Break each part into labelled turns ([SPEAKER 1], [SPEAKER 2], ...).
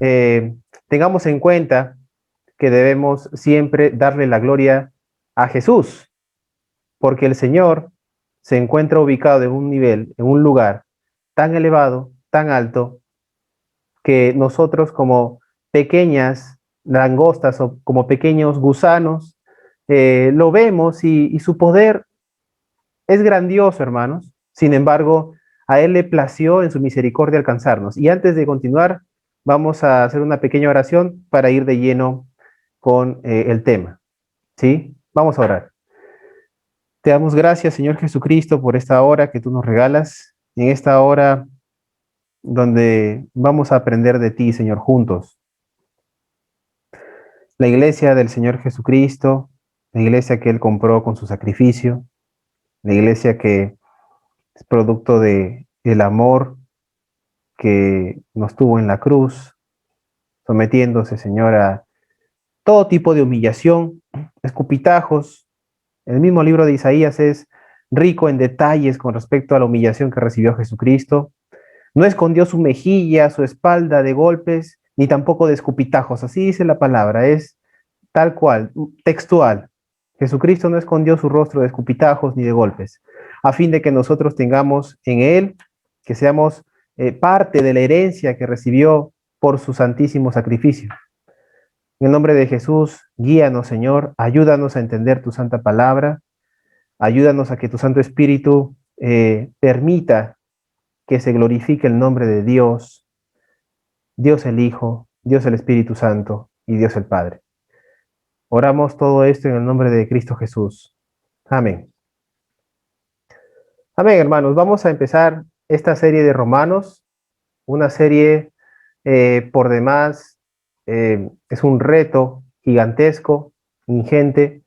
[SPEAKER 1] eh, tengamos en cuenta que debemos siempre darle la gloria a Jesús, porque el Señor se encuentra ubicado en un nivel, en un lugar tan elevado, tan alto, que nosotros como pequeñas langostas o como pequeños gusanos, lo vemos y su poder es grandioso, hermanos. Sin embargo, a Él le plació en su misericordia alcanzarnos. Y antes de continuar, vamos a hacer una pequeña oración para ir de lleno con el tema. ¿Sí? Vamos a orar. Te damos gracias, Señor Jesucristo, por esta hora que tú nos regalas. En esta hora donde vamos a aprender de ti, Señor, juntos. La iglesia del Señor Jesucristo, la iglesia que Él compró con su sacrificio, la iglesia que es producto de el amor que nos tuvo en la cruz, sometiéndose, Señor, a todo tipo de humillación, escupitajos. El mismo libro de Isaías es rico en detalles con respecto a la humillación que recibió Jesucristo. No escondió su mejilla, su espalda de golpes, ni tampoco de escupitajos. Así dice la palabra, es tal cual, textual. Jesucristo no escondió su rostro de escupitajos ni de golpes, a fin de que nosotros tengamos en Él, que seamos parte de la herencia que recibió por su santísimo sacrificio. En el nombre de Jesús, guíanos, Señor, ayúdanos a entender tu santa palabra, ayúdanos a que tu Santo Espíritu permita que se glorifique el nombre de Dios, Dios el Hijo, Dios el Espíritu Santo y Dios el Padre. Oramos todo esto en el nombre de Cristo Jesús. Amén. Amén, hermanos. Vamos a empezar esta serie de Romanos, una serie por demás, es un reto gigantesco, ingente,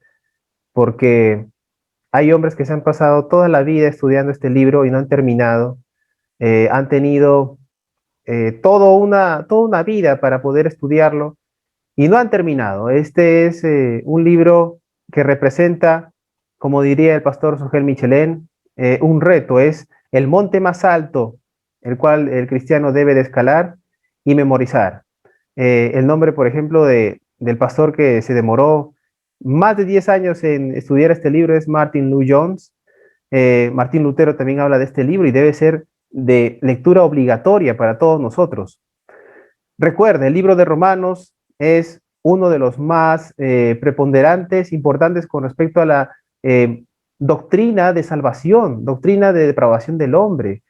[SPEAKER 1] porque hay hombres que se han pasado toda la vida estudiando este libro y no han terminado. Han tenido toda una vida para poder estudiarlo y no han terminado. Este es un libro que representa, como diría el pastor Sogel Michelén, un reto, es el monte más alto, el cual el cristiano debe de escalar y memorizar. El nombre, por ejemplo, del pastor que se demoró más de 10 años en estudiar este libro es Martin Lloyd Jones. Martín Lutero también habla de este libro y debe ser de lectura obligatoria para todos nosotros. Recuerde, el libro de Romanos es uno de los más preponderantes, importantes con respecto a la doctrina de salvación, doctrina de depravación del hombre.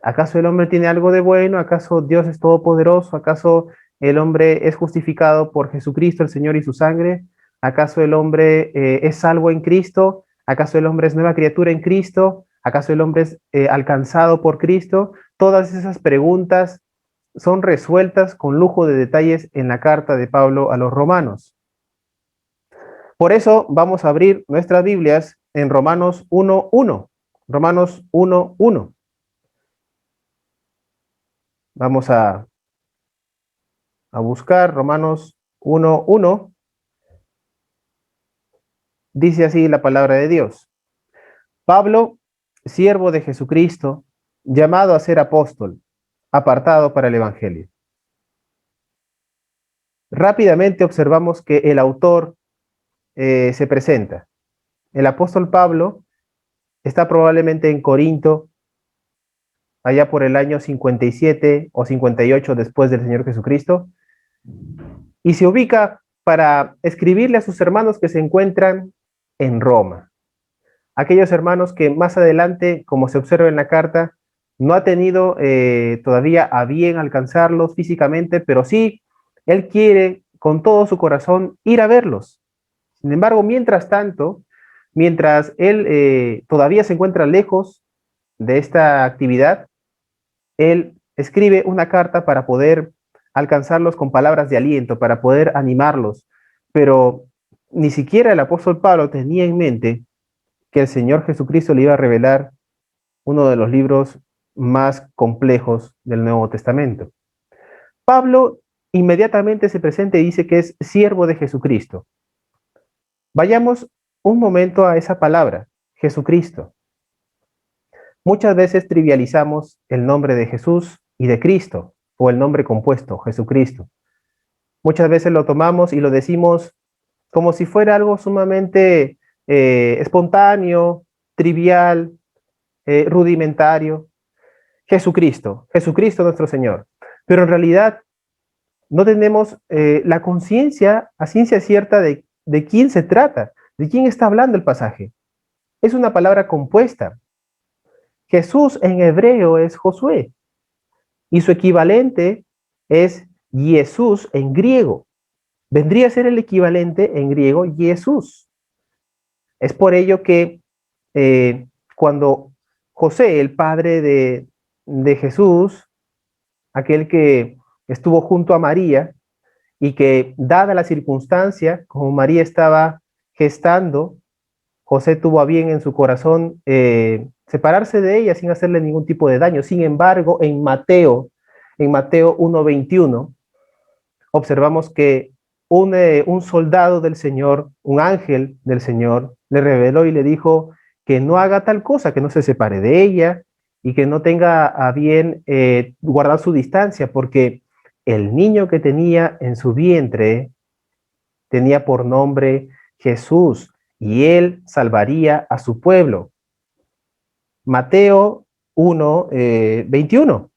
[SPEAKER 1] ¿Acaso el hombre tiene algo de bueno? ¿Acaso Dios es todopoderoso? ¿Acaso el hombre es justificado por Jesucristo, el Señor y su sangre? ¿Acaso el hombre es salvo en Cristo? ¿Acaso el hombre es nueva criatura en Cristo? ¿Acaso el hombre es alcanzado por Cristo? Todas esas preguntas son resueltas con lujo de detalles en la carta de Pablo a los romanos. Por eso vamos a abrir nuestras Biblias en Romanos 1:1. Romanos 1:1. Vamos a buscar Romanos 1:1. Dice así la palabra de Dios. Pablo, siervo de Jesucristo, llamado a ser apóstol, apartado para el Evangelio. Rápidamente observamos que el autor se presenta. El apóstol Pablo está probablemente en Corinto, allá por el año 57 o 58 después del Señor Jesucristo, y se ubica para escribirle a sus hermanos que se encuentran en Roma. Aquellos hermanos que más adelante, como se observa en la carta, no ha tenido todavía a bien alcanzarlos físicamente, pero sí, él quiere con todo su corazón ir a verlos. Sin embargo, mientras tanto, mientras él todavía se encuentra lejos de esta actividad, él escribe una carta para poder alcanzarlos con palabras de aliento, para poder animarlos, pero ni siquiera el apóstol Pablo tenía en mente que el Señor Jesucristo le iba a revelar uno de los libros más complejos del Nuevo Testamento. Pablo inmediatamente se presenta y dice que es siervo de Jesucristo. Vayamos un momento a esa palabra, Jesucristo. Muchas veces trivializamos el nombre de Jesús y de Cristo, o el nombre compuesto, Jesucristo. Muchas veces lo tomamos y lo decimos como si fuera algo sumamente espontáneo, trivial, rudimentario. Jesucristo, Jesucristo nuestro Señor. Pero en realidad no tenemos la conciencia a ciencia cierta de quién se trata, de quién está hablando el pasaje. Es una palabra compuesta. Jesús en hebreo es Josué y su equivalente es Jesús en griego. Vendría a ser el equivalente en griego Jesús. Es por ello que cuando José, el padre de Jesús, aquel que estuvo junto a María y que, dada la circunstancia, como María estaba gestando, José tuvo a bien en su corazón separarse de ella sin hacerle ningún tipo de daño. Sin embargo, en Mateo 1:21, observamos que un soldado del Señor, un ángel del Señor, le reveló y le dijo que no haga tal cosa, que no se separe de ella y que no tenga a bien guardar su distancia, porque el niño que tenía en su vientre tenía por nombre Jesús y él salvaría a su pueblo. Mateo 1:21.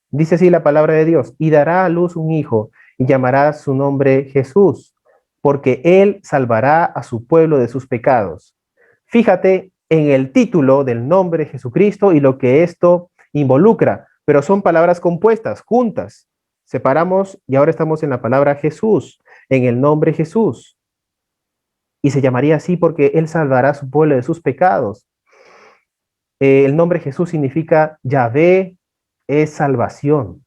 [SPEAKER 1] Dice así la palabra de Dios, y dará a luz un hijo y llamará su nombre Jesús, porque él salvará a su pueblo de sus pecados. Fíjate en el título del nombre Jesucristo y lo que esto involucra, pero son palabras compuestas, juntas. Separamos y ahora estamos en la palabra Jesús, en el nombre Jesús. Y se llamaría así porque él salvará a su pueblo de sus pecados. El nombre Jesús significa Yahvé es salvación.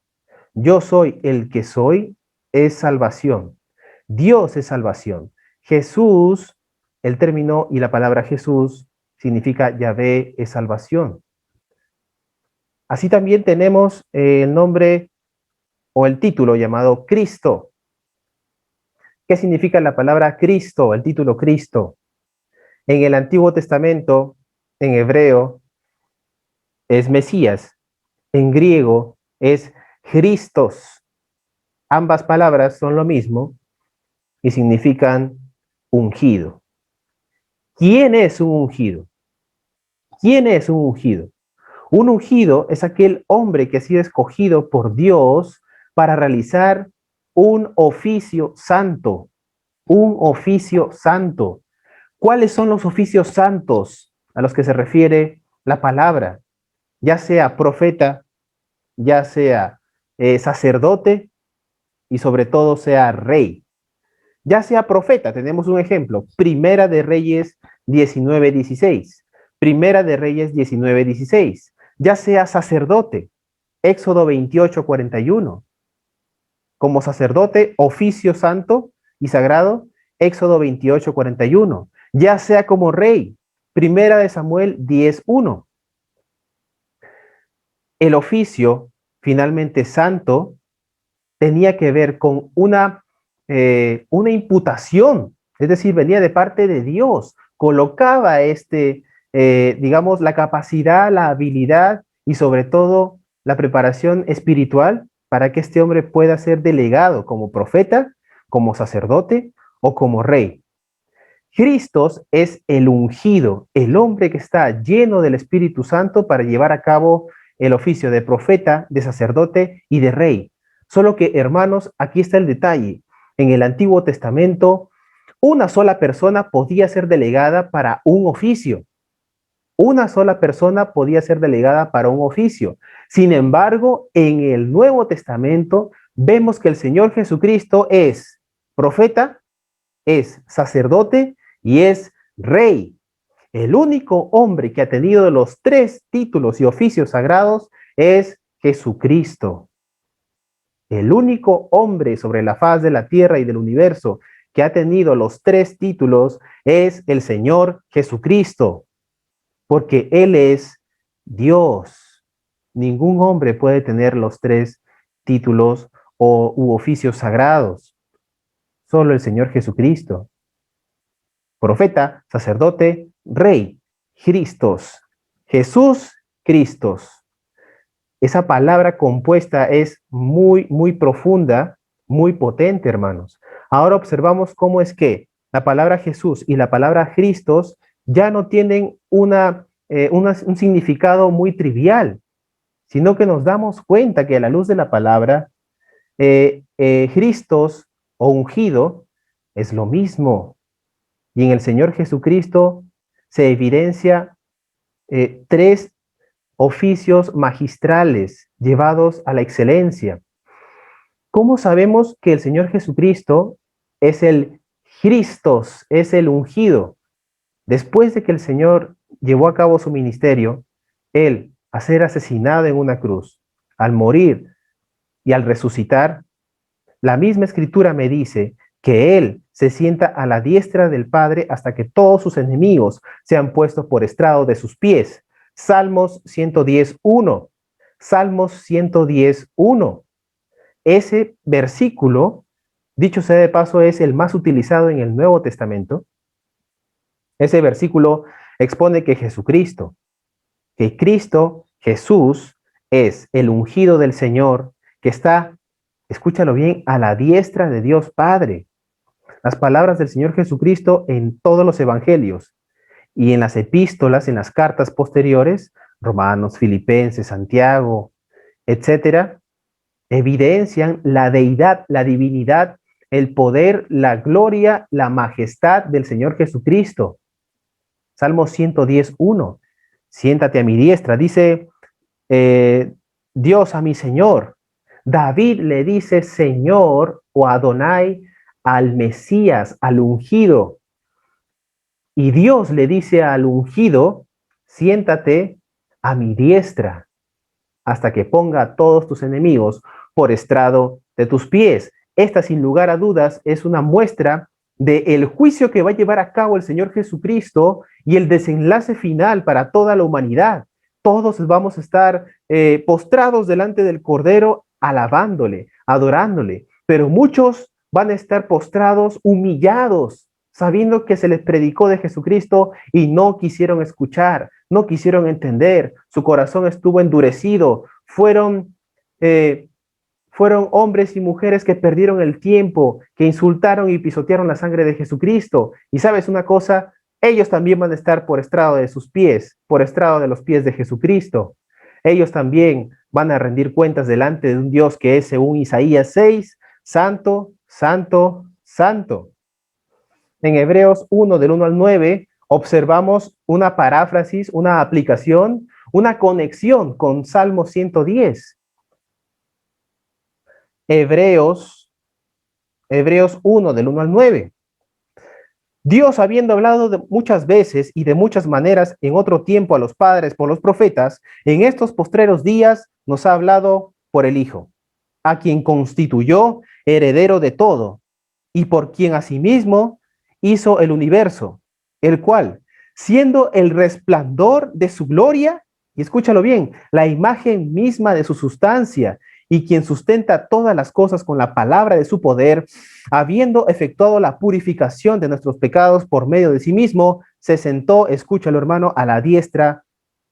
[SPEAKER 1] Yo soy el que soy es salvación. Dios es salvación. Jesús, el término y la palabra Jesús significa Yahvé es salvación. Así también tenemos el nombre o el título llamado Cristo. ¿Qué significa la palabra Cristo, el título Cristo? En el Antiguo Testamento, en hebreo, es Mesías. En griego es Christos. Ambas palabras son lo mismo y significan ungido. ¿Quién es un ungido? ¿Quién es un ungido? Un ungido es aquel hombre que ha sido escogido por Dios para realizar un oficio santo. Un oficio santo. ¿Cuáles son los oficios santos a los que se refiere la palabra? Ya sea profeta, ya sea sacerdote y sobre todo sea rey. Ya sea profeta, tenemos un ejemplo, Primera de Reyes 19:16. Primera de Reyes 19:16. Ya sea sacerdote, Éxodo 28:41. Como sacerdote, oficio santo y sagrado, Éxodo 28:41. Ya sea como rey, Primera de Samuel 10:1. El oficio, finalmente santo, tenía que ver con una imputación, es decir, venía de parte de Dios, colocaba digamos, la capacidad, la habilidad y sobre todo la preparación espiritual para que este hombre pueda ser delegado como profeta, como sacerdote o como rey. Cristo es el ungido, el hombre que está lleno del Espíritu Santo para llevar a cabo el oficio de profeta, de sacerdote y de rey. Solo que, hermanos, aquí está el detalle. En el Antiguo Testamento, una sola persona podía ser delegada para un oficio. Una sola persona podía ser delegada para un oficio. Sin embargo, en el Nuevo Testamento vemos que el Señor Jesucristo es profeta, es sacerdote y es rey. El único hombre que ha tenido los tres títulos y oficios sagrados es Jesucristo. El único hombre sobre la faz de la tierra y del universo que ha tenido los tres títulos es el Señor Jesucristo, porque Él es Dios. Ningún hombre puede tener los tres títulos u oficios sagrados. Solo el Señor Jesucristo. Profeta, sacerdote, rey, Christos, Jesús, Cristos. Esa palabra compuesta es muy, muy profunda muy potente, hermanos. Ahora observamos cómo es que la palabra Jesús y la palabra Cristos ya no tienen un significado muy trivial, sino que nos damos cuenta que a la luz de la palabra, Cristos o ungido es lo mismo. Y en el Señor Jesucristo se evidencia tres oficios magistrales llevados a la excelencia. ¿Cómo sabemos que el Señor Jesucristo es el Cristos, es el ungido? Después de que el Señor llevó a cabo su ministerio, Él, a ser asesinado en una cruz, al morir y al resucitar, la misma escritura me dice que Él se sienta a la diestra del Padre hasta que todos sus enemigos sean puestos por estrado de sus pies. Salmos 110.1. Salmos 110.1. Ese versículo, dicho sea de paso, es el más utilizado en el Nuevo Testamento. Ese versículo expone que Jesucristo, que Cristo, Jesús, es el ungido del Señor que está, escúchalo bien, a la diestra de Dios Padre. Las palabras del Señor Jesucristo en todos los evangelios y en las epístolas, en las cartas posteriores, Romanos, Filipenses, Santiago, etcétera, evidencian la deidad, la divinidad, el poder, la gloria, la majestad del Señor Jesucristo. Salmo 110.1. Siéntate a mi diestra, dice Dios a mi Señor. David le dice Señor o Adonai al Mesías, al ungido. Y Dios le dice al ungido, siéntate a mi diestra hasta que ponga a todos tus enemigos por estrado de tus pies. Esta, sin lugar a dudas, es una muestra del juicio que va a llevar a cabo el Señor Jesucristo y el desenlace final para toda la humanidad. Todos vamos a estar postrados delante del Cordero, alabándole, adorándole, pero muchos van a estar postrados, humillados, sabiendo que se les predicó de Jesucristo y no quisieron escuchar, no quisieron entender, su corazón estuvo endurecido, fueron hombres y mujeres que perdieron el tiempo, que insultaron y pisotearon la sangre de Jesucristo. Y sabes una cosa, ellos también van a estar por estrado de sus pies, por estrado de los pies de Jesucristo. Ellos también van a rendir cuentas delante de un Dios que es, según Isaías 6, santo, santo, santo. En Hebreos 1, del 1 al 9, observamos una paráfrasis, una aplicación, una conexión con Salmo 110. Hebreos 1, del 1 al 9. Dios, habiendo hablado muchas veces y de muchas maneras en otro tiempo a los padres por los profetas, en estos postreros días nos ha hablado por el Hijo, a quien constituyó heredero de todo, y por quien asimismo hizo el universo, el cual, siendo el resplandor de su gloria, y escúchalo bien, la imagen misma de su sustancia, y quien sustenta todas las cosas con la palabra de su poder, habiendo efectuado la purificación de nuestros pecados por medio de sí mismo, se sentó, escúchalo hermano, a la diestra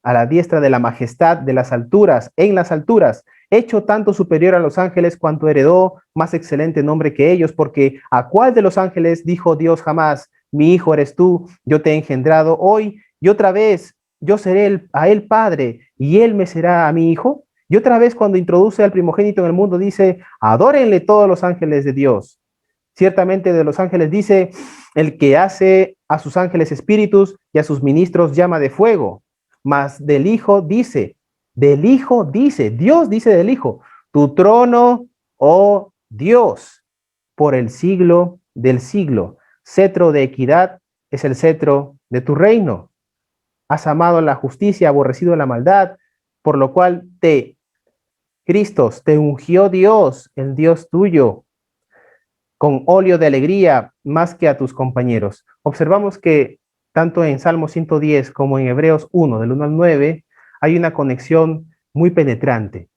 [SPEAKER 1] de la majestad de las alturas, en las alturas, hecho tanto superior a los ángeles cuanto heredó más excelente nombre que ellos, porque ¿a cuál de los ángeles dijo Dios jamás, mi hijo eres tú, yo te he engendrado hoy, y otra vez yo seré a él padre, y él me será a mi hijo? Y otra vez cuando introduce al primogénito en el mundo dice, adórenle todos los ángeles de Dios. Ciertamente de los ángeles dice, el que hace a sus ángeles espíritus y a sus ministros llama de fuego. Mas del Hijo dice, Dios dice del Hijo, tu trono, oh Dios, por el siglo del siglo. Cetro de equidad es el cetro de tu reino. Has amado la justicia, aborrecido la maldad, por lo cual te ungió Dios, el Dios tuyo, con óleo de alegría más que a tus compañeros. Observamos que tanto en Salmo 110 como en Hebreos 1, del 1 al 9, hay una conexión muy penetrante,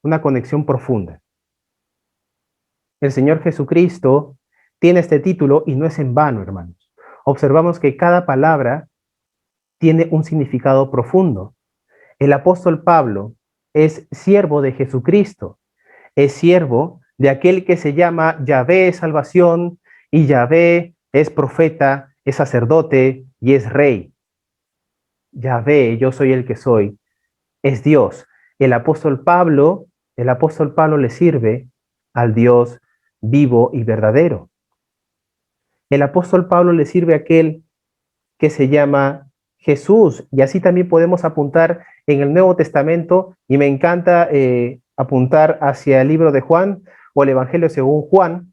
[SPEAKER 1] una conexión profunda. El Señor Jesucristo tiene este título y no es en vano, hermanos. Observamos que cada palabra tiene un significado profundo. El apóstol Pablo es siervo de Jesucristo, es siervo de aquel que se llama Yahvé es salvación, y Yahvé es profeta, es sacerdote y es rey. Yahvé, yo soy el que soy, es Dios. El apóstol Pablo, el apóstol Pablo le sirve al Dios vivo y verdadero. El apóstol Pablo le sirve a aquel que se llama Jesús, y así también podemos apuntar en el Nuevo Testamento, y me encanta apuntar hacia el libro de Juan o el Evangelio según Juan,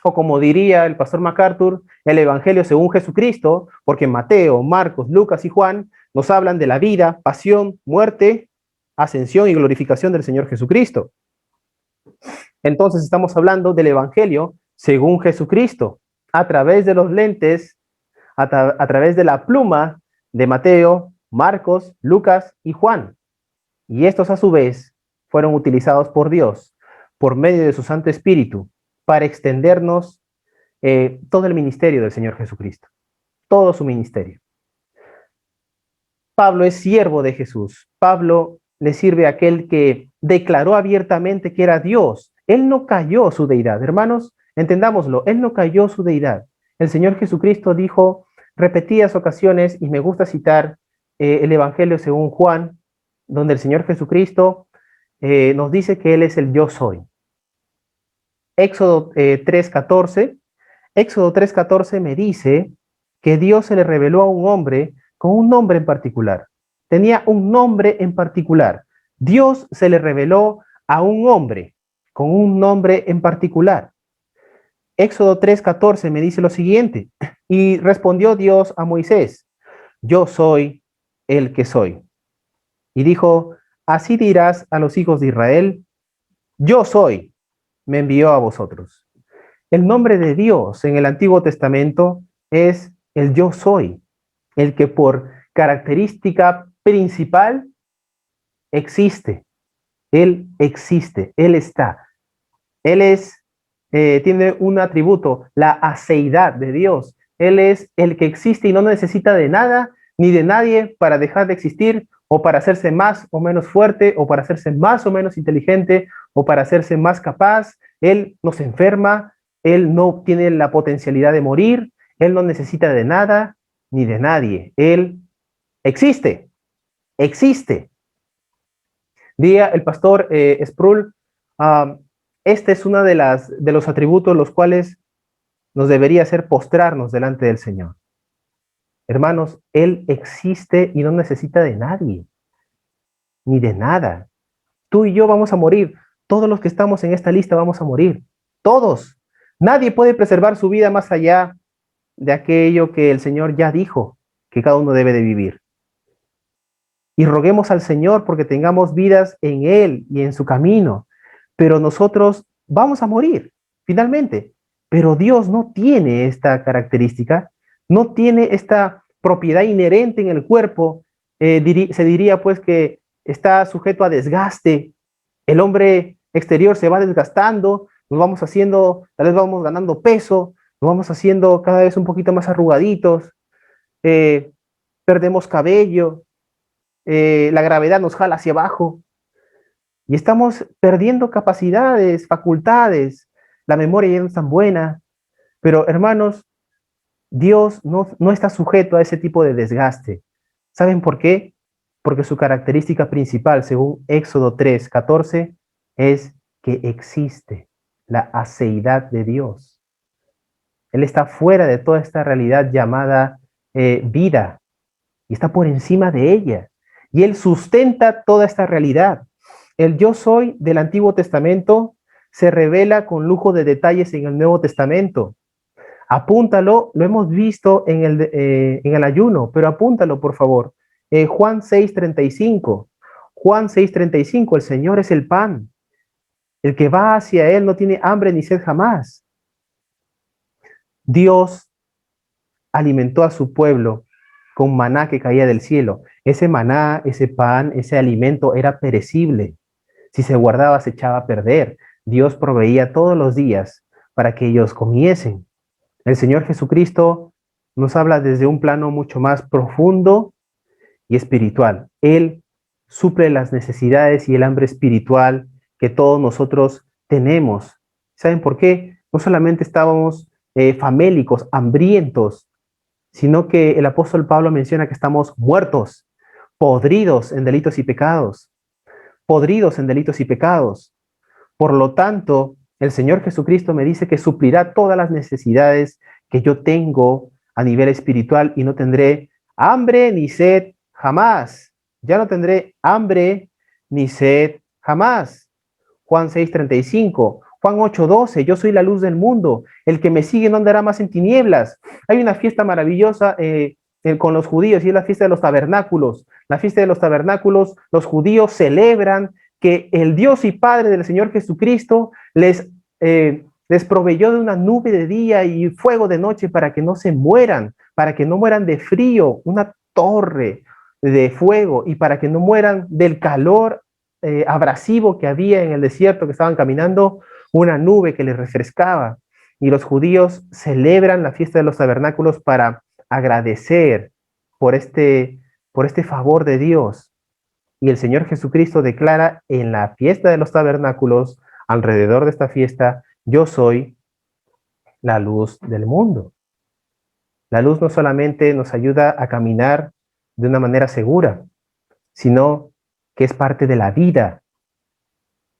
[SPEAKER 1] o como diría el pastor MacArthur, el Evangelio según Jesucristo, porque Mateo, Marcos, Lucas y Juan nos hablan de la vida, pasión, muerte, ascensión y glorificación del Señor Jesucristo. Entonces estamos hablando del Evangelio según Jesucristo, a través de los lentes, a través de la pluma de Mateo, Marcos, Lucas y Juan. Y estos a su vez fueron utilizados por Dios por medio de su Santo Espíritu para extendernos todo el ministerio del Señor Jesucristo, todo su ministerio. Pablo es siervo de Jesús. Pablo le sirve a aquel que declaró abiertamente que era Dios. Él no cayó su deidad, hermanos, entendámoslo, él no cayó su deidad. El Señor Jesucristo dijo repetidas ocasiones, y me gusta citar el Evangelio según Juan, donde el Señor Jesucristo nos dice que Él es el yo soy. Éxodo 3:14, Éxodo 3:14 me dice que Dios se le reveló a un hombre con un nombre en particular. Tenía un nombre en particular. Dios se le reveló a un hombre con un nombre en particular. Éxodo 3:14 me dice lo siguiente: y respondió Dios a Moisés, yo soy el que soy. Y dijo, así dirás a los hijos de Israel, yo soy, me envió a vosotros. El nombre de Dios en el Antiguo Testamento es el yo soy, el que por característica principal existe. Él existe, Él está. Él es, tiene un atributo, la aceidad de Dios. Él es el que existe y no necesita de nada ni de nadie para dejar de existir, o para hacerse más o menos fuerte, o para hacerse más o menos inteligente, o para hacerse más capaz. Él no se enferma, Él no tiene la potencialidad de morir, Él no necesita de nada ni de nadie. Él existe, existe. Diría el pastor Sproul, este es uno de los atributos los cuales nos debería hacer postrarnos delante del Señor. Hermanos, Él existe y no necesita de nadie, ni de nada. Tú y yo vamos a morir. Todos los que estamos en esta lista vamos a morir. Todos. Nadie puede preservar su vida más allá de aquello que el Señor ya dijo, que cada uno debe de vivir. Y roguemos al Señor porque tengamos vidas en Él y en su camino. Pero nosotros vamos a morir, finalmente. Pero Dios no tiene esta característica, no tiene esta propiedad inherente en el cuerpo. Se diría pues que está sujeto a desgaste. El hombre exterior se va desgastando, nos vamos haciendo, tal vez vamos ganando peso, nos vamos haciendo cada vez un poquito más arrugaditos, perdemos cabello, la gravedad nos jala hacia abajo y estamos perdiendo capacidades, facultades, la memoria ya no es tan buena. Pero hermanos, Dios no está sujeto a ese tipo de desgaste. ¿Saben por qué? Porque su característica principal, según Éxodo 3:14, es que existe la aceidad de Dios. Él está fuera de toda esta realidad llamada vida y está por encima de ella. Y Él sustenta toda esta realidad. El yo soy del Antiguo Testamento se revela con lujo de detalles en el Nuevo Testamento. Apúntalo, lo hemos visto en el ayuno, pero apúntalo por favor. Juan 6:35. Juan 6:35, el Señor es el pan. El que va hacia Él no tiene hambre ni sed jamás. Dios alimentó a su pueblo con maná que caía del cielo. Ese maná, ese pan, ese alimento era perecible. Si se guardaba, se echaba a perder. Dios proveía todos los días para que ellos comiesen. El Señor Jesucristo nos habla desde un plano mucho más profundo y espiritual. Él suple las necesidades y el hambre espiritual que todos nosotros tenemos. ¿Saben por qué? No solamente estábamos famélicos, hambrientos, sino que el apóstol Pablo menciona que estamos muertos, podridos en delitos y pecados, podridos en delitos y pecados. Por lo tanto, el Señor Jesucristo me dice que suplirá todas las necesidades que yo tengo a nivel espiritual y no tendré hambre ni sed jamás. Ya no tendré hambre ni sed jamás. Juan 6:35, Juan 8:12, yo soy la luz del mundo, el que me sigue no andará más en tinieblas. Hay una fiesta maravillosa con los judíos y es la fiesta de los tabernáculos. La fiesta de los tabernáculos, los judíos celebran que el Dios y Padre del Señor Jesucristo les proveyó de una nube de día y fuego de noche para que no se mueran, para que no mueran de frío, una torre de fuego y para que no mueran del calor abrasivo que había en el desierto que estaban caminando, una nube que les refrescaba. Y los judíos celebran la fiesta de los tabernáculos para agradecer por por este favor de Dios. Y el Señor Jesucristo declara en la fiesta de los tabernáculos, alrededor de esta fiesta, yo soy la luz del mundo. La luz no solamente nos ayuda a caminar de una manera segura, sino que es parte de la vida.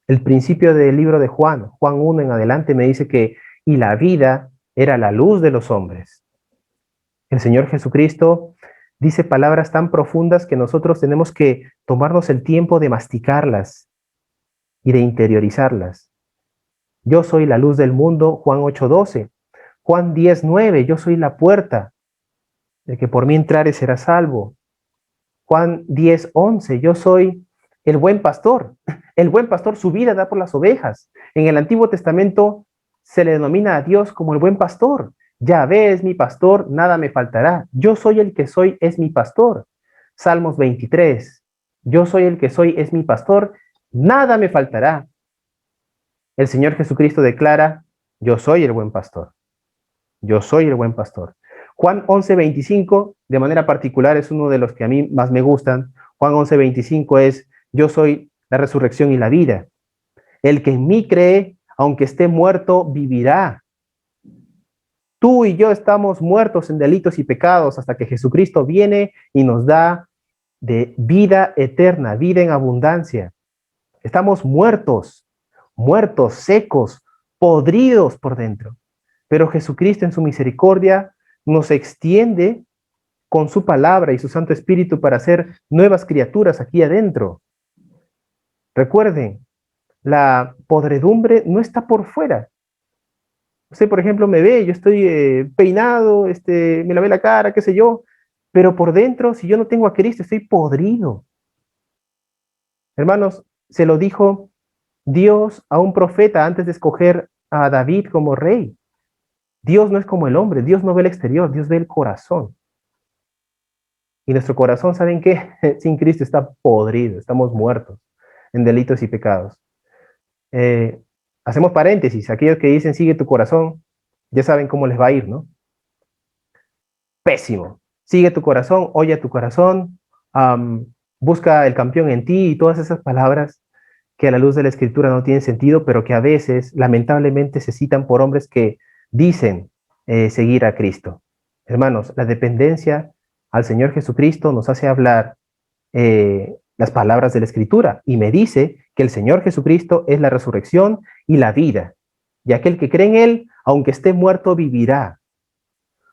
[SPEAKER 1] El principio del libro de Juan, Juan 1 en adelante, me dice que, y la vida era la luz de los hombres. El Señor Jesucristo dice palabras tan profundas que nosotros tenemos que tomarnos el tiempo de masticarlas y de interiorizarlas. Yo soy la luz del mundo, Juan 8:12. Juan 10:9, yo soy la puerta, el que por mí entrare será salvo. Juan 10:11, yo soy el buen pastor. El buen pastor su vida da por las ovejas. En el Antiguo Testamento se le denomina a Dios como el buen pastor. Yahvé es mi pastor, nada me faltará. Yo soy el que soy, es mi pastor. Salmos 23, yo soy el que soy, es mi pastor, nada me faltará. El Señor Jesucristo declara, yo soy el buen pastor. Yo soy el buen pastor. Juan 11:25, de manera particular, es uno de los que a mí más me gustan. Juan 11:25 es, yo soy la resurrección y la vida. El que en mí cree, aunque esté muerto, vivirá. Tú y yo estamos muertos en delitos y pecados hasta que Jesucristo viene y nos da de vida eterna, vida en abundancia. Estamos muertos, muertos, secos, podridos por dentro. Pero Jesucristo en su misericordia nos extiende con su palabra y su Santo Espíritu para ser nuevas criaturas aquí adentro. Recuerden, la podredumbre no está por fuera. Usted, por ejemplo, me ve, yo estoy peinado, me lavé la cara, qué sé yo, pero por dentro, si yo no tengo a Cristo, estoy podrido. Hermanos, se lo dijo Dios a un profeta antes de escoger a David como rey. Dios no es como el hombre, Dios no ve el exterior, Dios ve el corazón. Y nuestro corazón, ¿saben qué? Sin Cristo está podrido, estamos muertos en delitos y pecados. Eh, Hacemos paréntesis, aquellos que dicen sigue tu corazón, ya saben cómo les va a ir, ¿no? Pésimo. Sigue tu corazón, oye a tu corazón, busca el campeón en ti y todas esas palabras que a la luz de la escritura no tienen sentido, pero que a veces lamentablemente se citan por hombres que dicen seguir a Cristo. Hermanos, la dependencia al Señor Jesucristo nos hace hablar las palabras de la escritura y me dice que el Señor Jesucristo es la resurrección y la vida. Y aquel que cree en Él, aunque esté muerto, vivirá.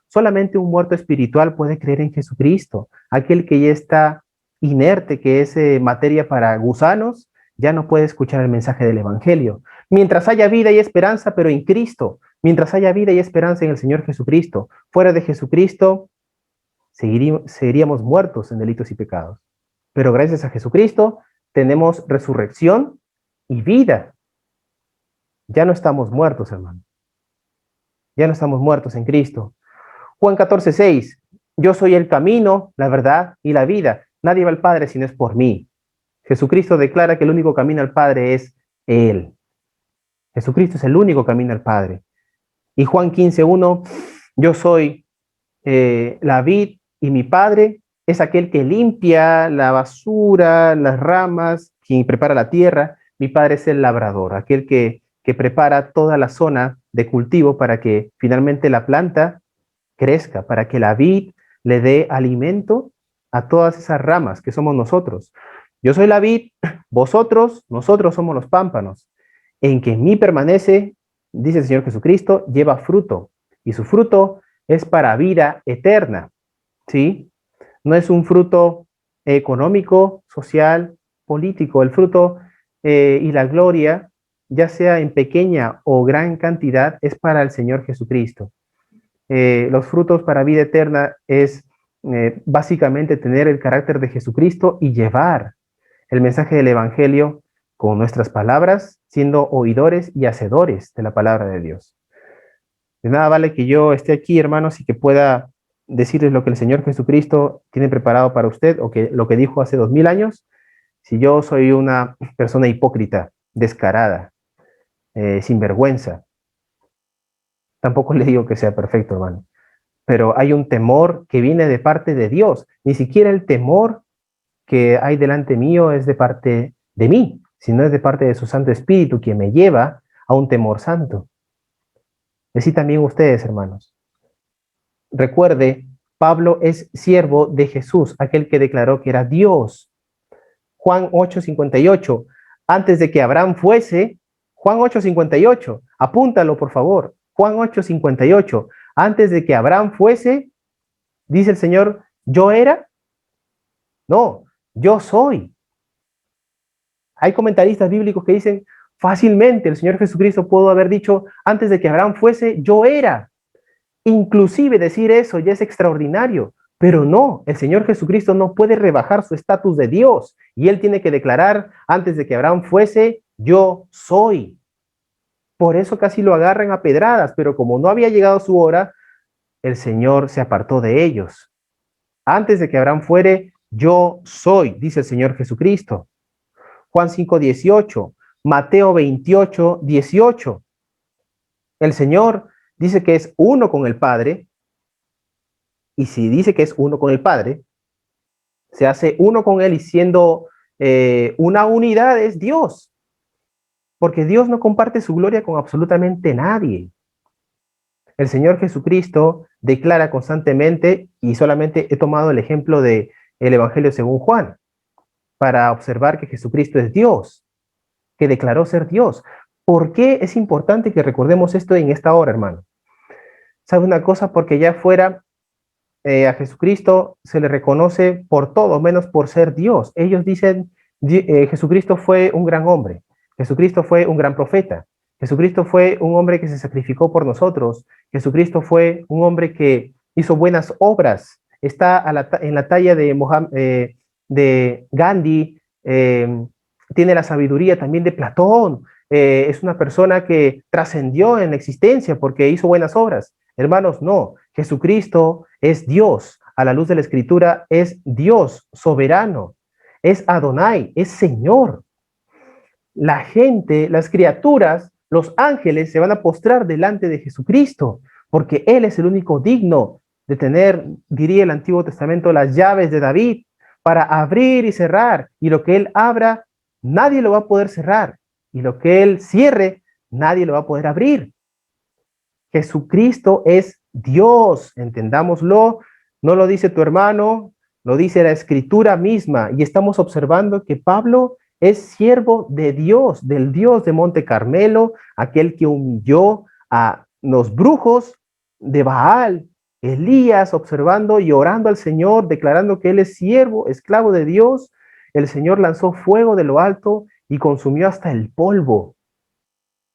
[SPEAKER 1] Solamente un muerto espiritual puede creer en Jesucristo. Aquel que ya está inerte, que es materia para gusanos, ya no puede escuchar el mensaje del Evangelio. Mientras haya vida y esperanza, pero en Cristo, mientras haya vida y esperanza en el Señor Jesucristo, fuera de Jesucristo, seguiríamos muertos en delitos y pecados. Pero gracias a Jesucristo tenemos resurrección y vida. Ya no estamos muertos, hermano. Ya no estamos muertos en Cristo. Juan 14:6, yo soy el camino, la verdad y la vida. Nadie va al Padre si no es por mí. Jesucristo declara que el único camino al Padre es Él. Jesucristo es el único camino al Padre. Y Juan 15:1, yo soy la vid y mi Padre es aquel que limpia la basura, las ramas, quien prepara la tierra. Mi Padre es el labrador, aquel que que prepara toda la zona de cultivo para que finalmente la planta crezca, para que la vid le dé alimento a todas esas ramas que somos nosotros. Yo soy la vid, nosotros somos los pámpanos. En que en mí permanece, dice el Señor Jesucristo, lleva fruto, y su fruto es para vida eterna, ¿sí? No es un fruto económico, social, político. El fruto y la gloria, ya sea en pequeña o gran cantidad, es para el Señor Jesucristo. Los frutos para vida eterna es básicamente tener el carácter de Jesucristo y llevar el mensaje del Evangelio con nuestras palabras, siendo oidores y hacedores de la palabra de Dios. De nada vale que yo esté aquí, hermanos, y que pueda decirles lo que el Señor Jesucristo tiene preparado para usted o que lo que dijo hace 2000 años, si yo soy una persona hipócrita, descarada, sin vergüenza. Tampoco le digo que sea perfecto, hermano, pero hay un temor que viene de parte de Dios. Ni siquiera el temor que hay delante mío es de parte de mí, sino es de parte de su Santo Espíritu, que me lleva a un temor santo. Así también ustedes, hermanos. Recuerde, Pablo es siervo de Jesús, aquel que declaró que era Dios. Juan 8:58, antes de que Abraham fuese, Juan 8:58, apúntalo por favor, Juan 8:58, antes de que Abraham fuese, dice el Señor, ¿yo era? No, yo soy. Hay comentaristas bíblicos que dicen, fácilmente el Señor Jesucristo pudo haber dicho, antes de que Abraham fuese, yo era. Inclusive decir eso ya es extraordinario, pero no, el Señor Jesucristo no puede rebajar su estatus de Dios y él tiene que declarar antes de que Abraham fuese, yo soy. Por eso casi lo agarran a pedradas, pero como no había llegado su hora, el Señor se apartó de ellos. Antes de que Abraham fuere, yo soy, dice el Señor Jesucristo. Juan 5:18, Mateo 28:18. El Señor dice que es uno con el Padre, y si dice que es uno con el Padre, se hace uno con Él y siendo una unidad es Dios, porque Dios no comparte su gloria con absolutamente nadie. El Señor Jesucristo declara constantemente, y solamente he tomado el ejemplo de el Evangelio según Juan, para observar que Jesucristo es Dios, que declaró ser Dios. ¿Por qué es importante que recordemos esto en esta hora, hermano? ¿Sabe una cosa? Porque ya fuera a Jesucristo se le reconoce por todo, menos por ser Dios. Ellos dicen, Jesucristo fue un gran hombre, Jesucristo fue un gran profeta, Jesucristo fue un hombre que se sacrificó por nosotros, Jesucristo fue un hombre que hizo buenas obras, está en la talla de Gandhi, tiene la sabiduría también de Platón, es una persona que trascendió en la existencia porque hizo buenas obras. Hermanos, no, Jesucristo es Dios, a la luz de la Escritura es Dios soberano, es Adonai, es Señor. La gente, las criaturas, los ángeles se van a postrar delante de Jesucristo, porque Él es el único digno de tener, diría el Antiguo Testamento, las llaves de David para abrir y cerrar, y lo que Él abra, nadie lo va a poder cerrar, y lo que Él cierre, nadie lo va a poder abrir. Jesucristo es Dios, entendámoslo, no lo dice tu hermano, lo dice la Escritura misma, y estamos observando que Pablo es siervo de Dios, del Dios de Monte Carmelo, aquel que humilló a los brujos de Baal, Elías observando y orando al Señor, declarando que él es siervo, esclavo de Dios. El Señor lanzó fuego de lo alto y consumió hasta el polvo.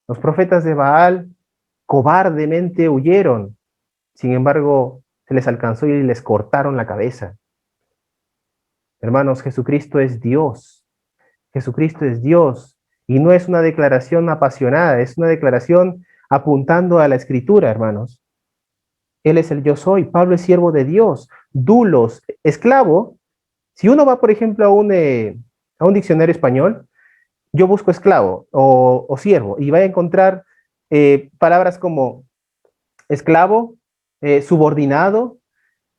[SPEAKER 1] Los profetas de Baal cobardemente huyeron, sin embargo, se les alcanzó y les cortaron la cabeza. Hermanos, Jesucristo es Dios. Jesucristo es Dios. Y no es una declaración apasionada, es una declaración apuntando a la Escritura, hermanos. Él es el yo soy. Pablo es siervo de Dios. Dulos, esclavo. Si uno va, por ejemplo, a un diccionario español, yo busco esclavo o siervo y va a encontrar palabras como esclavo, subordinado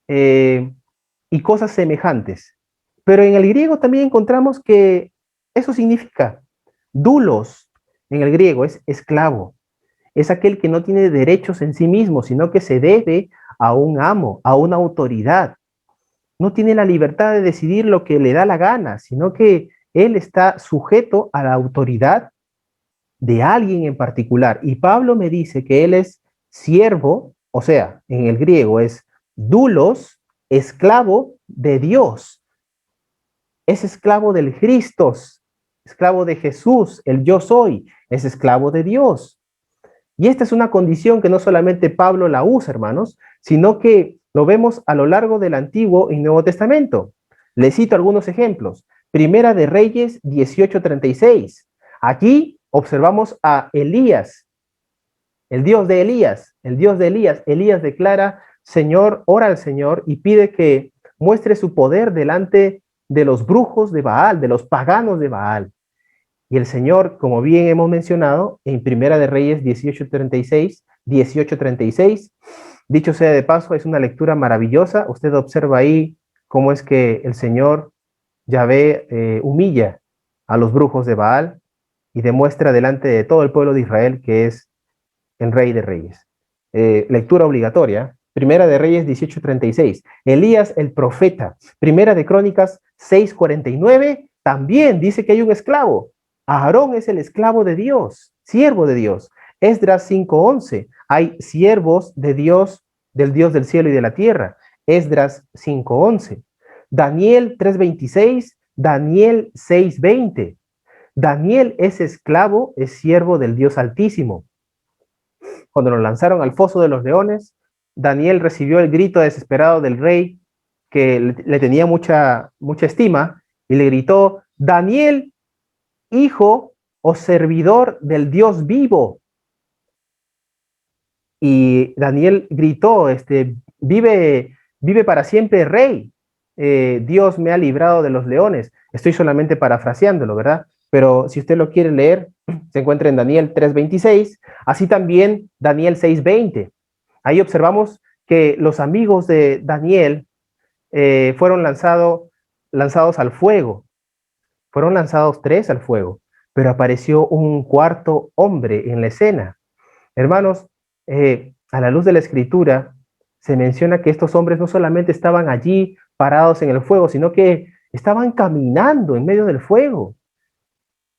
[SPEAKER 1] y cosas semejantes. Pero en el griego también encontramos que eso significa dulos, en el griego es esclavo. Es aquel que no tiene derechos en sí mismo, sino que se debe a un amo, a una autoridad. No tiene la libertad de decidir lo que le da la gana, sino que él está sujeto a la autoridad de alguien en particular. Y Pablo me dice que él es siervo, o sea, en el griego es doulos, esclavo de Dios. Es esclavo del Christos, esclavo de Jesús, el yo soy, es esclavo de Dios. Y esta es una condición que no solamente Pablo la usa, hermanos, sino que lo vemos a lo largo del Antiguo y Nuevo Testamento. Les cito algunos ejemplos. Primera de Reyes 18:36. Aquí observamos a Elías, el Dios de Elías, el Dios de Elías. Elías declara, Señor, ora al Señor y pide que muestre su poder delante de los brujos de Baal, de los paganos de Baal. Y el Señor, como bien hemos mencionado, en Primera de Reyes 18:36, dicho sea de paso, es una lectura maravillosa. Usted observa ahí cómo es que el Señor Yahvé humilla a los brujos de Baal y demuestra delante de todo el pueblo de Israel que es el Rey de Reyes. Lectura obligatoria. Primera de Reyes 18:36. Elías el profeta. Primera de Crónicas 6:49. También dice que hay un esclavo. Aarón es el esclavo de Dios, siervo de Dios. Esdras 5:11. Hay siervos de Dios, del Dios del cielo y de la tierra. Esdras 5:11. Daniel 3:26. Daniel 6:20. Daniel es esclavo, es siervo del Dios Altísimo. Cuando lo lanzaron al foso de los leones, Daniel recibió el grito desesperado del rey que le tenía mucha estima y le gritó, Daniel, hijo o servidor del Dios vivo. Y Daniel gritó, vive para siempre, rey. Dios me ha librado de los leones. Estoy solamente parafraseándolo, ¿verdad? Pero si usted lo quiere leer, se encuentra en Daniel 3:26, así también Daniel 6:20. Ahí observamos que los amigos de Daniel fueron lanzados al fuego. Fueron lanzados 3 al fuego, pero apareció un cuarto hombre en la escena. Hermanos, a la luz de la escritura, se menciona que estos hombres no solamente estaban allí parados en el fuego, sino que estaban caminando en medio del fuego.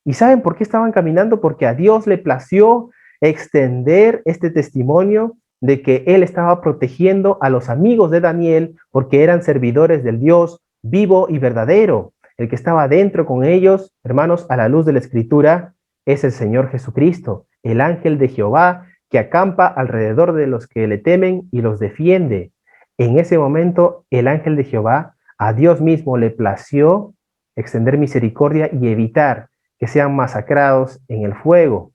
[SPEAKER 1] ¿Y saben por qué estaban caminando? Porque a Dios le plació extender este testimonio de que Él estaba protegiendo a los amigos de Daniel porque eran servidores del Dios vivo y verdadero. El que estaba dentro con ellos, hermanos, a la luz de la escritura, es el Señor Jesucristo, el ángel de Jehová que acampa alrededor de los que le temen y los defiende. En ese momento, el ángel de Jehová, a Dios mismo le plació extender misericordia y evitar que sean masacrados en el fuego.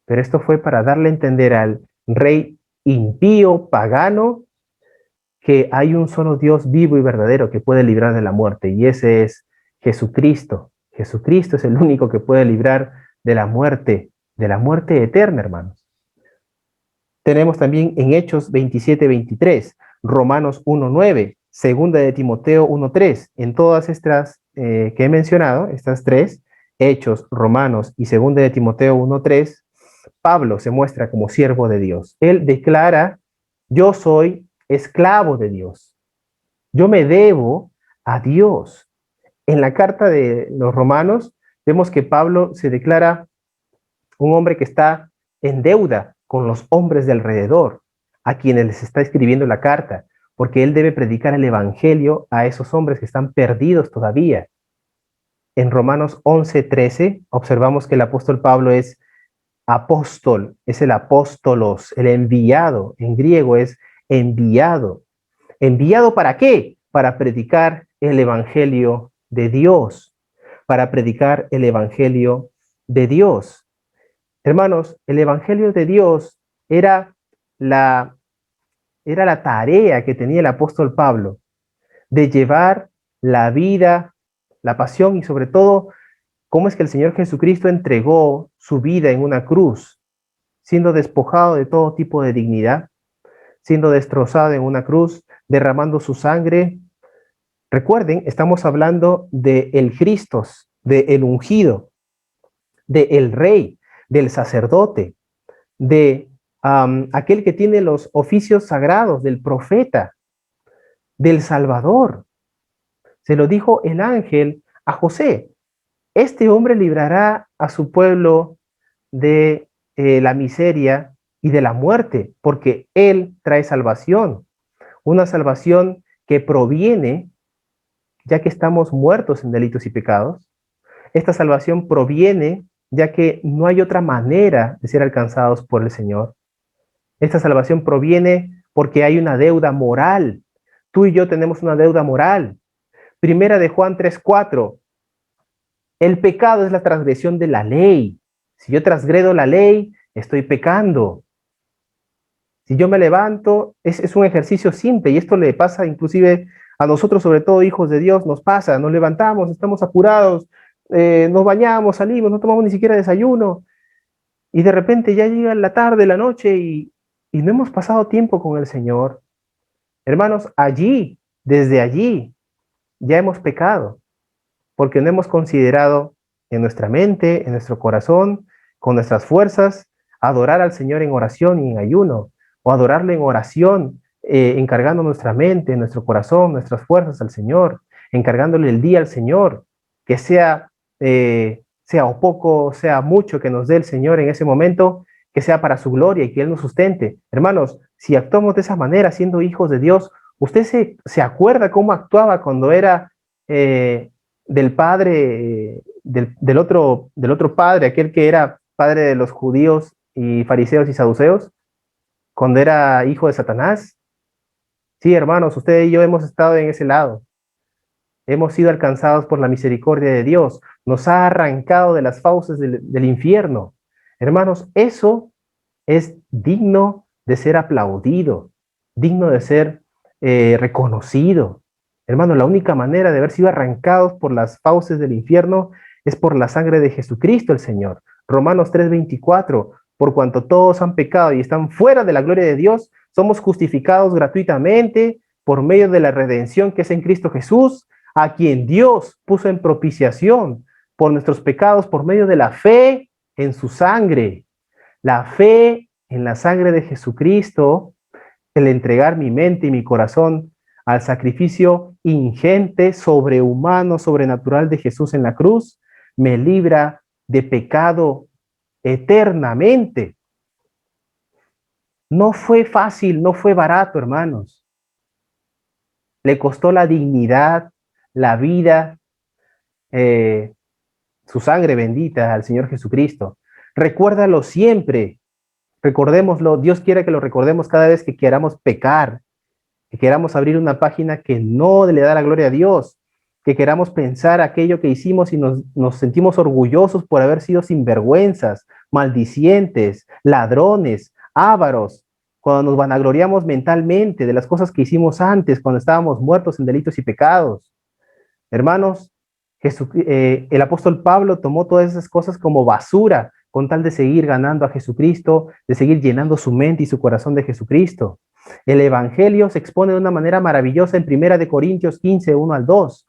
[SPEAKER 1] Pero esto fue para darle a entender al rey impío, pagano, que hay un solo Dios vivo y verdadero que puede librar de la muerte, y ese es Jesucristo. Jesucristo es el único que puede librar de la muerte eterna, hermanos. Tenemos también en Hechos 27:23, Romanos 1:9, Segunda de Timoteo 1:3. En todas estas que he mencionado, estas tres, Hechos, Romanos y Segunda de Timoteo 1:3, Pablo se muestra como siervo de Dios. Él declara, yo soy esclavo de Dios. Yo me debo a Dios. En la carta de los Romanos vemos que Pablo se declara un hombre que está en deuda con los hombres de alrededor, a quienes les está escribiendo la carta, porque él debe predicar el evangelio a esos hombres que están perdidos todavía. En Romanos 11:13 observamos que el apóstol Pablo es apóstol, es el apóstolos, el enviado, en griego es enviado. ¿Enviado para qué? Para predicar el evangelio de Dios, para predicar el evangelio de Dios. Hermanos, el evangelio de Dios era la tarea que tenía el apóstol Pablo de llevar la vida, la pasión y sobre todo cómo es que el Señor Jesucristo entregó su vida en una cruz, siendo despojado de todo tipo de dignidad, siendo destrozado en una cruz, derramando su sangre. Recuerden, estamos hablando de el Cristos, de el ungido, de el rey, del sacerdote, de aquel que tiene los oficios sagrados, del profeta, del Salvador. Se lo dijo el ángel a José. Este hombre librará a su pueblo de la miseria y de la muerte, porque él trae salvación, una salvación que proviene, ya que estamos muertos en delitos y pecados. Esta salvación proviene, ya que no hay otra manera de ser alcanzados por el Señor. Esta salvación proviene porque hay una deuda moral. Tú y yo tenemos una deuda moral. Primera de Juan 3:4. El pecado es la transgresión de la ley. Si yo transgredo la ley, estoy pecando. Si yo me levanto, es un ejercicio simple y esto le pasa inclusive a nosotros, sobre todo hijos de Dios, nos pasa, nos levantamos, estamos apurados, nos bañamos, salimos, no tomamos ni siquiera desayuno y de repente ya llega la tarde, la noche y no hemos pasado tiempo con el Señor. Hermanos, allí, desde allí, ya hemos pecado porque no hemos considerado en nuestra mente, en nuestro corazón, con nuestras fuerzas, adorar al Señor en oración y en ayuno, o adorarle en oración, encargando nuestra mente, nuestro corazón, nuestras fuerzas al Señor, encargándole el día al Señor, que sea o poco, sea mucho que nos dé el Señor en ese momento, que sea para su gloria y que Él nos sustente. Hermanos, si actuamos de esa manera, siendo hijos de Dios, ¿usted se acuerda cómo actuaba cuando era del padre, del otro padre, aquel que era padre de los judíos y fariseos y saduceos, cuando era hijo de Satanás? Sí, hermanos, usted y yo hemos estado en ese lado. Hemos sido alcanzados por la misericordia de Dios. Nos ha arrancado de las fauces del infierno. Hermanos, eso es digno de ser aplaudido, digno de ser reconocido. Hermano, la única manera de haber sido arrancados por las fauces del infierno es por la sangre de Jesucristo el Señor. Romanos 3:24, por cuanto todos han pecado y están fuera de la gloria de Dios, somos justificados gratuitamente por medio de la redención que es en Cristo Jesús, a quien Dios puso en propiciación por nuestros pecados por medio de la fe en su sangre. La fe en la sangre de Jesucristo, el entregar mi mente y mi corazón al sacrificio ingente, sobrehumano, sobrenatural de Jesús en la cruz, me libra de pecado eternamente. No fue fácil, no fue barato, hermanos. Le costó la dignidad, la vida, su sangre bendita al Señor Jesucristo. Recuérdalo siempre, recordémoslo. Dios quiere que lo recordemos cada vez que queramos pecar, que queramos abrir una página que no le da la gloria a Dios, que queramos pensar aquello que hicimos y nos sentimos orgullosos por haber sido sinvergüenzas, maldicientes, ladrones, ávaros, cuando nos vanagloriamos mentalmente de las cosas que hicimos antes, cuando estábamos muertos en delitos y pecados. Hermanos, el apóstol Pablo tomó todas esas cosas como basura con tal de seguir ganando a Jesucristo, de seguir llenando su mente y su corazón de Jesucristo. El Evangelio se expone de una manera maravillosa en 1 Corintios 15, 1 al 2.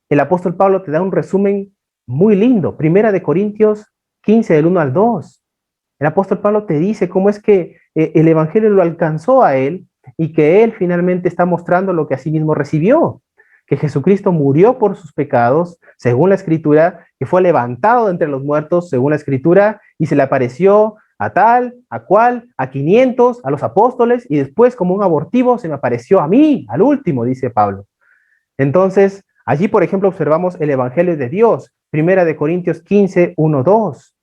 [SPEAKER 1] El apóstol Pablo te da un resumen muy lindo. 1 Corintios 15, del 1 al 2. El apóstol Pablo te dice cómo es que el Evangelio lo alcanzó a él y que él finalmente está mostrando lo que asimismo recibió. Que Jesucristo murió por sus pecados, según la Escritura, que fue levantado de entre los muertos, según la Escritura, y se le apareció a tal, a cual, a 500, a los apóstoles, y después como un abortivo se me apareció a mí, al último, dice Pablo. Entonces, allí, por ejemplo, observamos el Evangelio de Dios, 1 Corintios 15, 1, 2.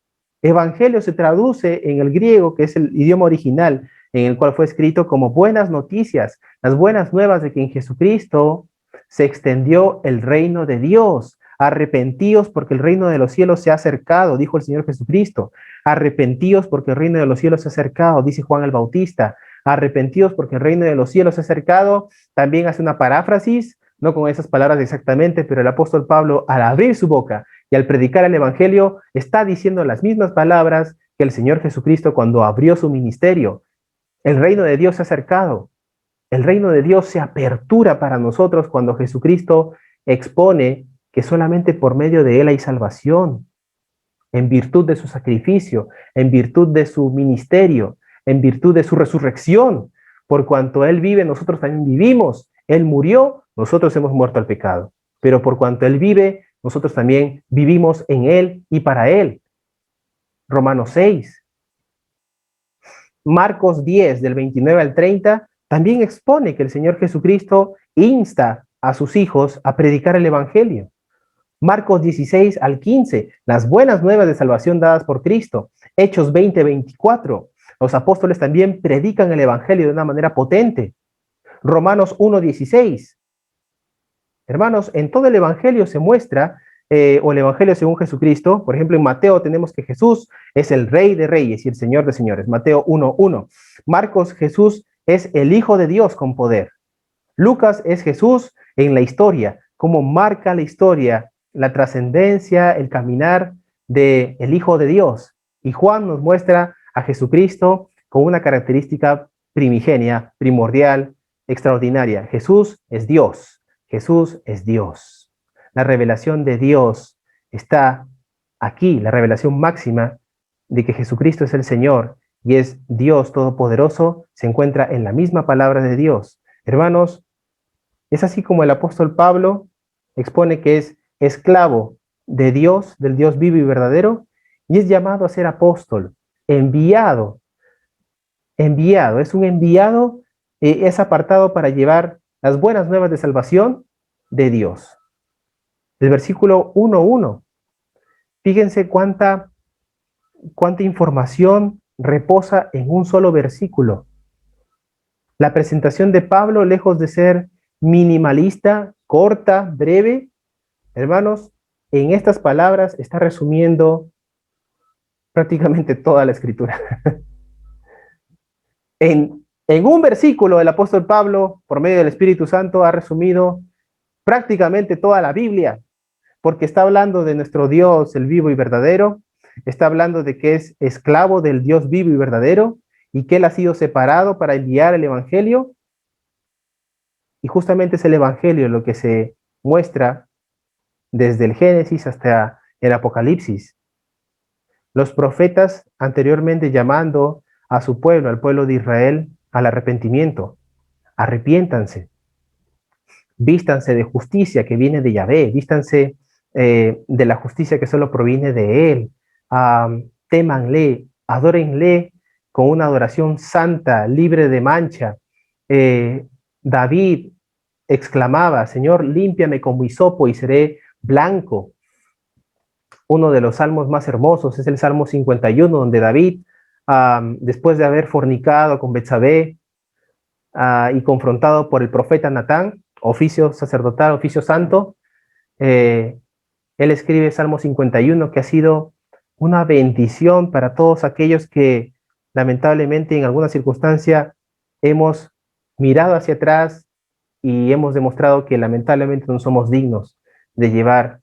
[SPEAKER 1] Evangelio se traduce en el griego, que es el idioma original, en el cual fue escrito como buenas noticias, las buenas nuevas de que en Jesucristo se extendió el reino de Dios. Arrepentíos porque el reino de los cielos se ha acercado, dijo el Señor Jesucristo. Arrepentíos porque el reino de los cielos se ha acercado, dice Juan el Bautista. Arrepentíos porque el reino de los cielos se ha acercado. También hace una paráfrasis, no con esas palabras exactamente, pero el apóstol Pablo, al abrir su boca y al predicar el Evangelio, está diciendo las mismas palabras que el Señor Jesucristo cuando abrió su ministerio. El reino de Dios se ha acercado. El reino de Dios se apertura para nosotros cuando Jesucristo expone que solamente por medio de Él hay salvación. en virtud de su sacrificio, en virtud de su ministerio, en virtud de su resurrección. Por cuanto Él vive, nosotros también vivimos. Él murió, nosotros hemos muerto al pecado. Pero por cuanto Él vive, nosotros también vivimos en Él y para Él. Romanos 6. Marcos 10, del 29 al 30, también expone que el Señor Jesucristo insta a sus hijos a predicar el Evangelio. Marcos 16 al 15, las buenas nuevas de salvación dadas por Cristo. Hechos 20, 24, los apóstoles también predican el Evangelio de una manera potente. Romanos 1, 16. Hermanos, en todo el Evangelio se muestra, o el Evangelio según Jesucristo, por ejemplo, en Mateo tenemos que Jesús es el Rey de Reyes y el Señor de Señores, Mateo 1, 1. Marcos, Jesús es el Hijo de Dios con poder. Lucas es Jesús en la historia, cómo marca la historia, la trascendencia, el caminar del Hijo de Dios. Y Juan nos muestra a Jesucristo con una característica primigenia, primordial, extraordinaria. Jesús es Dios. Jesús es Dios. La revelación de Dios está aquí, la revelación máxima de que Jesucristo es el Señor y es Dios Todopoderoso, se encuentra en la misma palabra de Dios. Hermanos, es así como el apóstol Pablo expone que es esclavo de Dios, del Dios vivo y verdadero, y es llamado a ser apóstol, enviado, es un enviado, es apartado para llevar las buenas nuevas de salvación de Dios. El versículo 1:1. Fíjense cuánta información reposa en un solo versículo. La presentación de Pablo, lejos de ser minimalista, corta, breve, hermanos, en estas palabras está resumiendo prácticamente toda la escritura. En un versículo, el apóstol Pablo, por medio del Espíritu Santo, ha resumido prácticamente toda la Biblia, porque está hablando de nuestro Dios, el vivo y verdadero, está hablando de que es esclavo del Dios vivo y verdadero, y que Él ha sido separado para enviar el Evangelio, y justamente es el Evangelio lo que se muestra desde el Génesis hasta el Apocalipsis. Los profetas anteriormente llamando a su pueblo, al pueblo de Israel, al arrepentimiento. Arrepiéntanse, vístanse de justicia que viene de Yahvé, vístanse de la justicia que solo proviene de Él, témanle, adórenle con una adoración santa, libre de mancha. David exclamaba, Señor, límpiame con hisopo y seré blanco. Uno de los salmos más hermosos es el Salmo 51, donde David, después de haber fornicado con Betsabé y confrontado por el profeta Natán, oficio sacerdotal, oficio santo, él escribe Salmo 51, que ha sido una bendición para todos aquellos que lamentablemente en alguna circunstancia hemos mirado hacia atrás y hemos demostrado que lamentablemente no somos dignos de llevar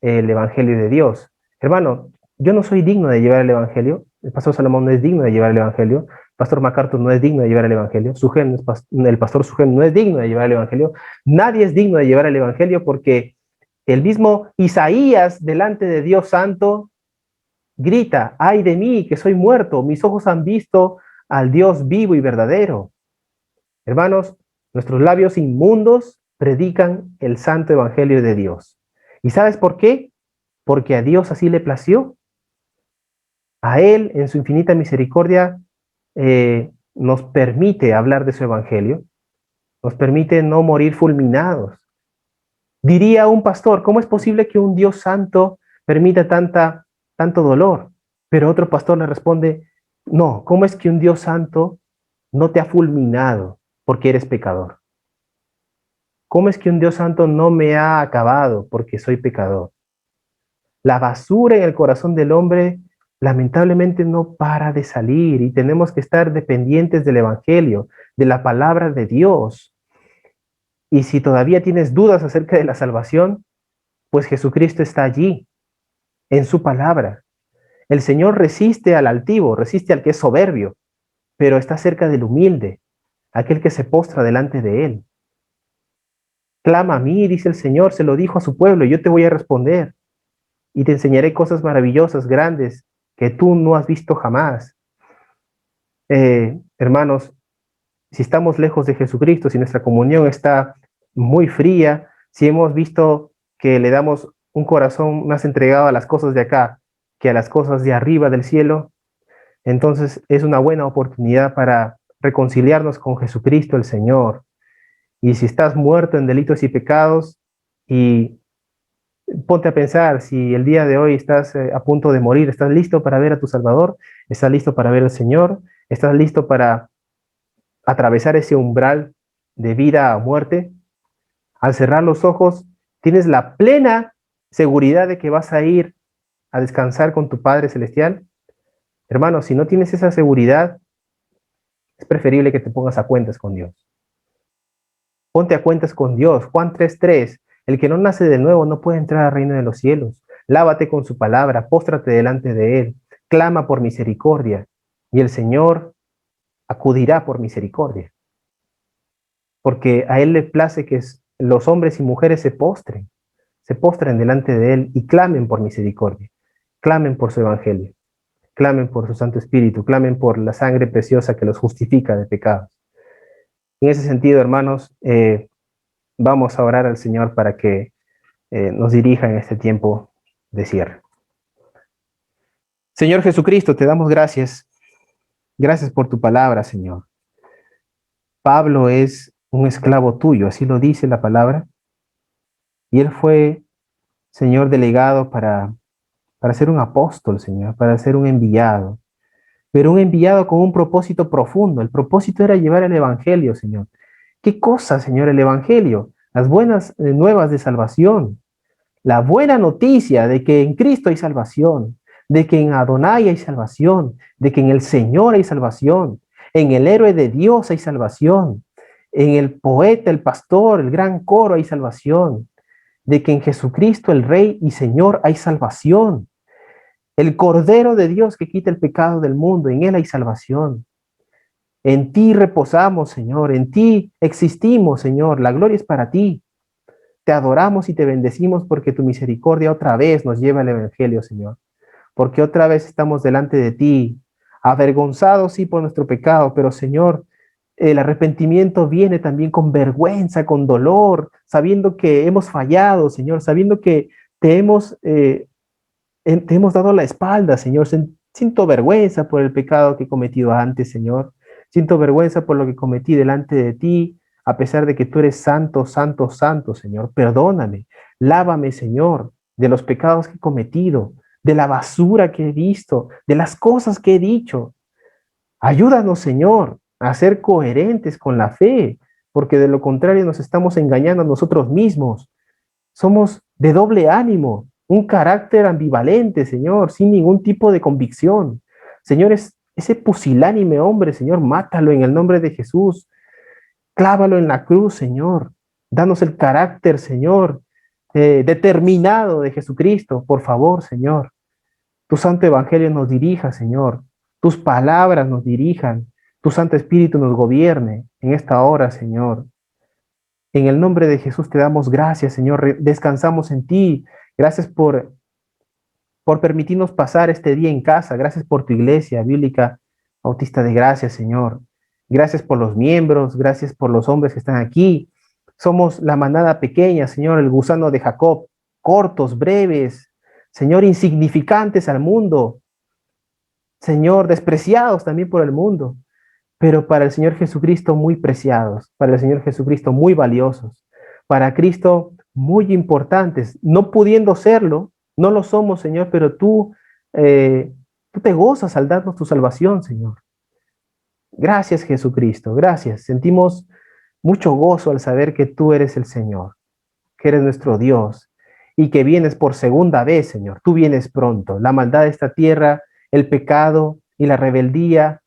[SPEAKER 1] el Evangelio de Dios. Hermano, yo no soy digno de llevar el Evangelio, el pastor Salomón no es digno de llevar el Evangelio, el pastor MacArthur no es digno de llevar el Evangelio, el pastor Sugen no es digno de llevar el Evangelio, nadie es digno de llevar el Evangelio porque el mismo Isaías delante de Dios Santo grita, ay de mí que soy muerto, mis ojos han visto al Dios vivo y verdadero. Hermanos, nuestros labios inmundos predican el santo Evangelio de Dios. ¿Y sabes por qué? Porque a Dios así le plació. A Él, en su infinita misericordia, nos permite hablar de su Evangelio, nos permite no morir fulminados. Diría un pastor, ¿cómo es posible que un Dios santo permita tanto dolor? Pero otro pastor le responde, no, ¿cómo es que un Dios santo no te ha fulminado porque eres pecador? ¿Cómo es que un Dios santo no me ha acabado porque soy pecador? La basura en el corazón del hombre lamentablemente no para de salir y tenemos que estar dependientes del Evangelio, de la palabra de Dios. Y si todavía tienes dudas acerca de la salvación, pues Jesucristo está allí, en su palabra. El Señor resiste al altivo, resiste al que es soberbio, pero está cerca del humilde, aquel que se postra delante de Él. Clama a mí, dice el Señor, se lo dijo a su pueblo, y yo te voy a responder. y te enseñaré cosas maravillosas, grandes, que tú no has visto jamás. Hermanos, si estamos lejos de Jesucristo, si nuestra comunión está muy fría, si hemos visto que le damos un corazón más entregado a las cosas de acá que a las cosas de arriba del cielo, entonces es una buena oportunidad para reconciliarnos con Jesucristo el Señor. Y si estás muerto en delitos y pecados, y ponte a pensar, si el día de hoy estás a punto de morir, ¿estás listo para ver a tu Salvador? ¿Estás listo para ver al Señor? ¿Estás listo para atravesar ese umbral de vida a muerte? Al cerrar los ojos, tienes la plena seguridad de que vas a ir a descansar con tu Padre Celestial. Hermano, si no tienes esa seguridad, es preferible que te pongas a cuentas con Dios. Ponte a cuentas con Dios. Juan 3:3, el que no nace de nuevo no puede entrar al reino de los cielos. Lávate con su palabra, póstrate delante de él, clama por misericordia, y el Señor acudirá por misericordia. Porque a él le place que los hombres y mujeres se postren delante de él y clamen por misericordia, clamen por su evangelio, clamen por su Santo Espíritu, clamen por la sangre preciosa que los justifica de pecados. En ese sentido, hermanos, vamos a orar al Señor para que nos dirija en este tiempo de cierre. Señor Jesucristo, te damos gracias. Gracias por tu palabra, Señor. Pablo es un esclavo tuyo, así lo dice la palabra. Y él fue, Señor, delegado para ser un apóstol, Señor, para ser un enviado. Pero un enviado con un propósito profundo. El propósito era llevar el evangelio, Señor. ¿Qué cosa, Señor, el evangelio? Las buenas nuevas de salvación. La buena noticia de que en Cristo hay salvación, de que en Adonai hay salvación, de que en el Señor hay salvación, en el héroe de Dios hay salvación, en el poeta, el pastor, el gran coro hay salvación, de que en Jesucristo el Rey y Señor hay salvación, el Cordero de Dios que quita el pecado del mundo, en él hay salvación. En ti reposamos, Señor, en ti existimos, Señor, la gloria es para ti. Te adoramos y te bendecimos porque tu misericordia otra vez nos lleva al Evangelio, Señor. Porque otra vez estamos delante de ti, avergonzados sí por nuestro pecado, pero Señor, el arrepentimiento viene también con vergüenza, con dolor, sabiendo que hemos fallado, Señor, sabiendo que te hemos dado la espalda, Señor. Siento vergüenza por el pecado que he cometido antes, Señor. Siento vergüenza por lo que cometí delante de ti, a pesar de que tú eres santo, santo, santo, Señor. Perdóname, lávame, Señor, de los pecados que he cometido, de la basura que he visto, de las cosas que he dicho. Ayúdanos, Señor, a ser coherentes con la fe, porque de lo contrario nos estamos engañando a nosotros mismos. Somos de doble ánimo, un carácter ambivalente, Señor, sin ningún tipo de convicción. Señor, ese pusilánime hombre, Señor, mátalo en el nombre de Jesús. Clávalo en la cruz, Señor. Danos el carácter, Señor, determinado de Jesucristo. Por favor, Señor. Tu Santo Evangelio nos dirija, Señor. Tus palabras nos dirijan. Tu Santo Espíritu nos gobierne en esta hora, Señor. En el nombre de Jesús te damos gracias, Señor. Descansamos en ti. Gracias por permitirnos pasar este día en casa. Gracias por tu iglesia bíblica Bautista de Gracia, Señor. Gracias por los miembros. Gracias por los hombres que están aquí. Somos la manada pequeña, Señor, el gusano de Jacob. Cortos, breves, Señor, insignificantes al mundo. Señor, despreciados también por el mundo, pero para el Señor Jesucristo muy preciados, para el Señor Jesucristo muy valiosos, para Cristo muy importantes, no pudiendo serlo, no lo somos, Señor, pero tú te gozas al darnos tu salvación, Señor. Gracias, Jesucristo, gracias. Sentimos mucho gozo al saber que tú eres el Señor, que eres nuestro Dios y que vienes por segunda vez, Señor. Tú vienes pronto. La maldad de esta tierra, el pecado y la rebeldía,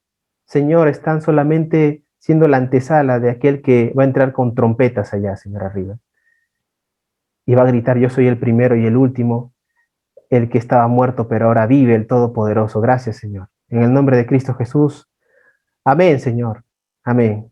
[SPEAKER 1] Señor, están solamente siendo la antesala de aquel que va a entrar con trompetas allá, Señor, arriba. Y va a gritar, yo soy el primero y el último, el que estaba muerto, pero ahora vive, el Todopoderoso. Gracias, Señor. En el nombre de Cristo Jesús. Amén, Señor. Amén.